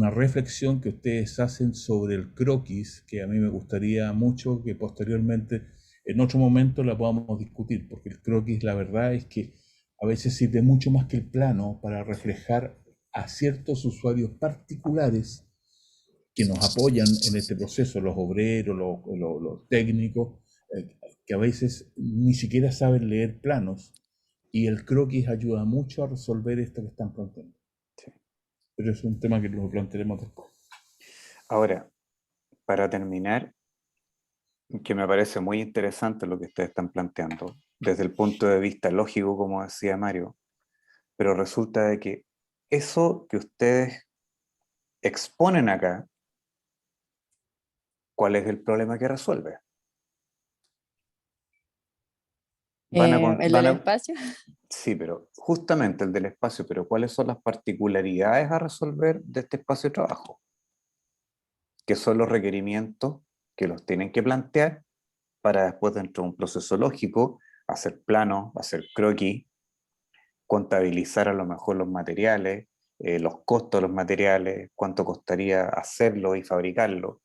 reflexión que ustedes hacen sobre el croquis, que a mí me gustaría mucho que posteriormente, en otro momento, la podamos discutir, porque el croquis, la verdad es que a veces sirve mucho más que el plano para reflejar a ciertos usuarios particulares que nos apoyan en este proceso, los obreros, los técnicos, que a veces ni siquiera saben leer planos, y el croquis ayuda mucho a resolver esto que están planteando. Sí. Pero es un tema que lo plantearemos después. Ahora, para terminar, que me parece muy interesante lo que ustedes están planteando, desde el punto de vista lógico, como decía Mario, pero resulta de que eso que ustedes exponen acá, ¿cuál es el problema que resuelve? ¿El del espacio? Sí, pero justamente el del espacio, pero ¿cuáles son las particularidades a resolver de este espacio de trabajo? ¿Qué son los requerimientos que los tienen que plantear para después, dentro de un proceso lógico, hacer planos, hacer croquis, contabilizar a lo mejor los materiales, los costos de los materiales, cuánto costaría hacerlo y fabricarlo?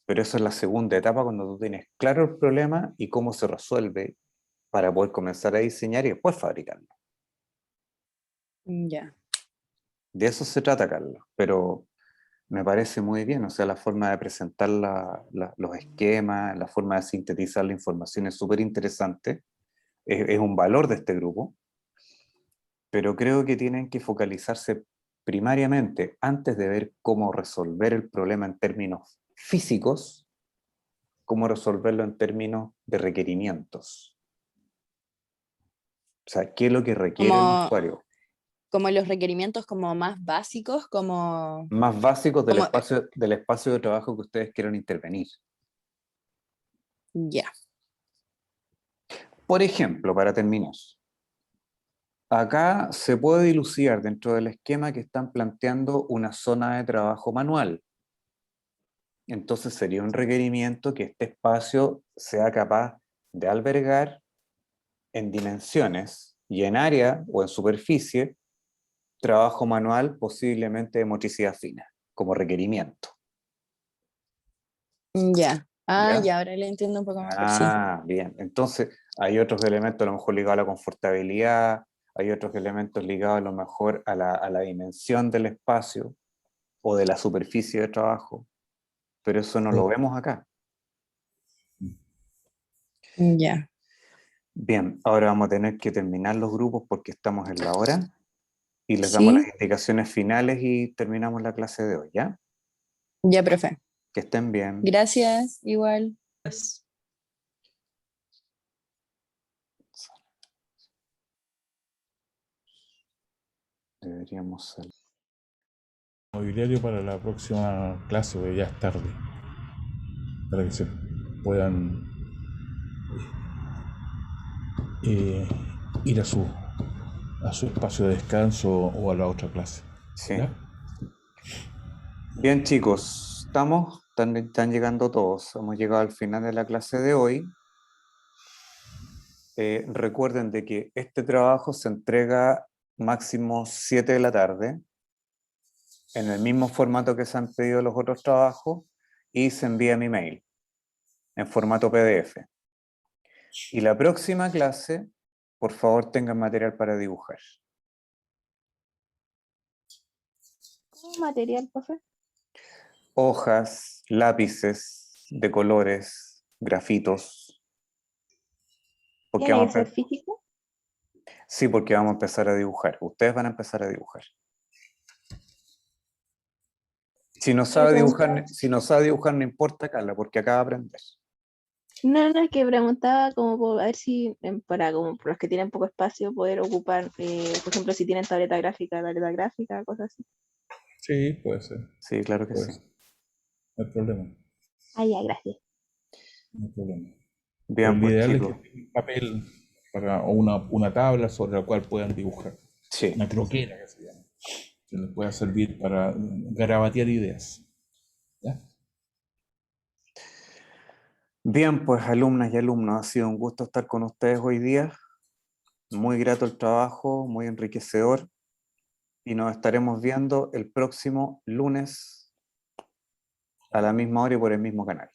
Pero eso es la segunda etapa, cuando tú tienes claro el problema y cómo se resuelve, para poder comenzar a diseñar y después fabricarlo. Ya. De eso se trata, Carlos, pero me parece muy bien, o sea, la forma de presentar los esquemas, la forma de sintetizar la información es súper interesante, es un valor de este grupo, pero creo que tienen que focalizarse primariamente, antes de ver cómo resolver el problema en términos físicos, cómo resolverlo en términos de requerimientos. O sea, ¿qué es lo que requiere el usuario? Como los requerimientos como más básicos, como... Más básicos del espacio de trabajo que ustedes quieran intervenir. Ya. Por ejemplo, para terminar, acá se puede dilucidar dentro del esquema que están planteando una zona de trabajo manual. Entonces sería un requerimiento que este espacio sea capaz de albergar en dimensiones y en área o en superficie trabajo manual, posiblemente de motricidad fina, como requerimiento. Ya. Ah, ¿Ya? ya, ahora le entiendo un poco mejor, sí. Bien. Entonces, hay otros elementos a lo mejor ligados a la confortabilidad, hay otros elementos ligados a lo mejor a la dimensión del espacio o de la superficie de trabajo, pero eso no lo vemos acá. Ya. Bien, ahora vamos a tener que terminar los grupos porque estamos en la hora y les damos las Sí. indicaciones finales y terminamos la clase de hoy, ¿ya? Ya, profe. Que estén bien. Gracias, igual. Deberíamos salir. Mobiliario para la próxima clase, porque ya es tarde, para que se puedan ir a su espacio de descanso o a la otra clase. Sí. ¿Ya? Bien, chicos, están llegando todos. Hemos llegado al final de la clase de hoy. Recuerden de que este trabajo se entrega máximo 7 de la tarde, en el mismo formato que se han pedido los otros trabajos, y se envía a mi mail, en formato PDF. Y la próxima clase, por favor, tengan material para dibujar. ¿Cómo material, profe? Hojas, lápices de colores, grafitos. Porque ¿Tiene vamos que a ser físico? Sí, porque vamos a empezar a dibujar. Ustedes van a empezar a dibujar. Si no sabe dibujar, no importa, Carla, porque acaba de aprender. No, es que preguntaba como a ver si para como los que tienen poco espacio poder ocupar, por ejemplo, si tienen tableta gráfica, cosas así. Sí, puede ser. Sí, claro que Puede sí. ser. No hay problema. Ah, ya, gracias. No hay problema. Bien, Lo pues ideal es que chicos. tengan un papel o una tabla sobre la cual puedan dibujar. Sí. Una croquera que se llama. Que les pueda servir para garabatear ideas. ¿Ya? Bien, pues alumnas y alumnos, ha sido un gusto estar con ustedes hoy día. Muy grato el trabajo, muy enriquecedor. Y nos estaremos viendo el próximo lunes a la misma hora y por el mismo canal.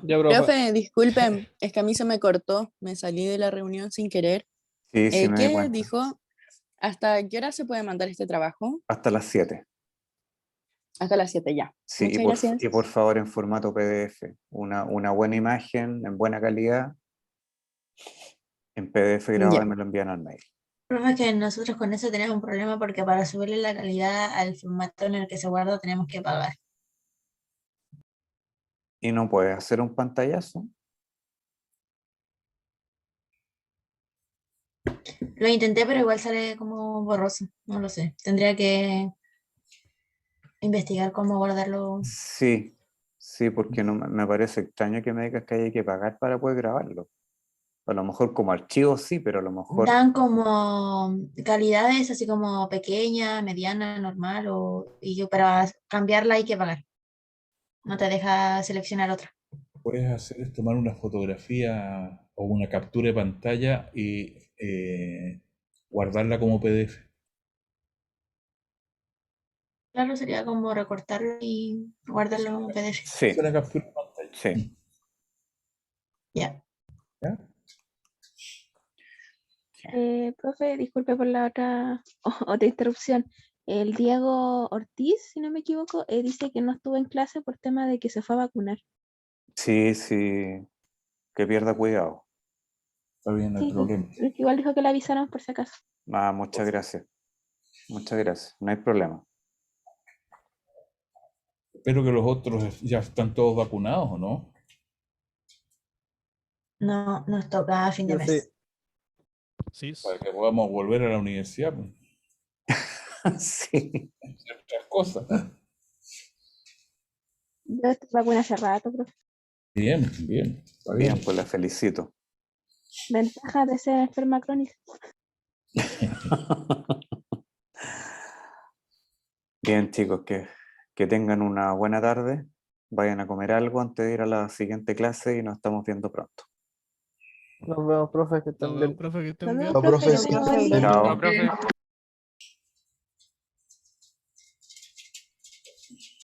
Ya, profe. Profe, disculpen, es que a mí se me cortó, me salí de la reunión sin querer. Sí, sí, me di ¿Qué cuenta. dijo? ¿Hasta qué hora se puede mandar este trabajo? Hasta las 7. Hasta las 7 ya. Sí, Muchas gracias. y por favor en formato PDF. Una buena imagen, en buena calidad, en PDF grabado Ya. y me lo envían al mail. Profe, que nosotros con eso tenemos un problema porque para subirle la calidad al formato en el que se guarda tenemos que pagar. ¿Y no puedes hacer un pantallazo? Lo intenté, pero igual sale como borroso. No lo sé. Tendría que investigar cómo guardarlo. Sí, sí, porque no, me parece extraño que me digas que hay que pagar para poder grabarlo. A lo mejor como archivo sí, pero a lo mejor... Dan como calidades así como pequeña, mediana, normal, y para cambiarla hay que pagar. No te deja seleccionar otra. Puedes hacer es tomar una fotografía o una captura de pantalla y guardarla como PDF. Claro, sería como recortarlo y guardarlo como PDF. Sí, Es una captura de pantalla. sí. Ya. ¿Ya? Profe, disculpe por la otra interrupción. El Diego Ortiz, si no me equivoco, dice que no estuvo en clase por tema de que se fue a vacunar. Sí, sí, que pierda cuidado. Está bien, no hay Sí, problema. igual dijo que le avisaron por si acaso. Ah, muchas gracias. Muchas gracias. No hay problema. Espero que los otros ya están todos vacunados, ¿o no? No, nos toca a fin de Yo mes. sé. Sí. Para que podamos volver a la universidad. Pues. Sí. Otras cosas. Yo estoy vacuna hace rato, profe. Bien, bien. Está Bien, bien. pues la felicito. Ventaja de ser enferma crónica. Bien, chicos, que tengan una buena tarde. Vayan a comer algo antes de ir a la siguiente clase y nos estamos viendo pronto. Nos vemos, profe, que estén Nos vemos, bien. profe, que estén Nos bien. vemos, Chao, profe, profe. que tenga un buen día. Chao. Chao, profe.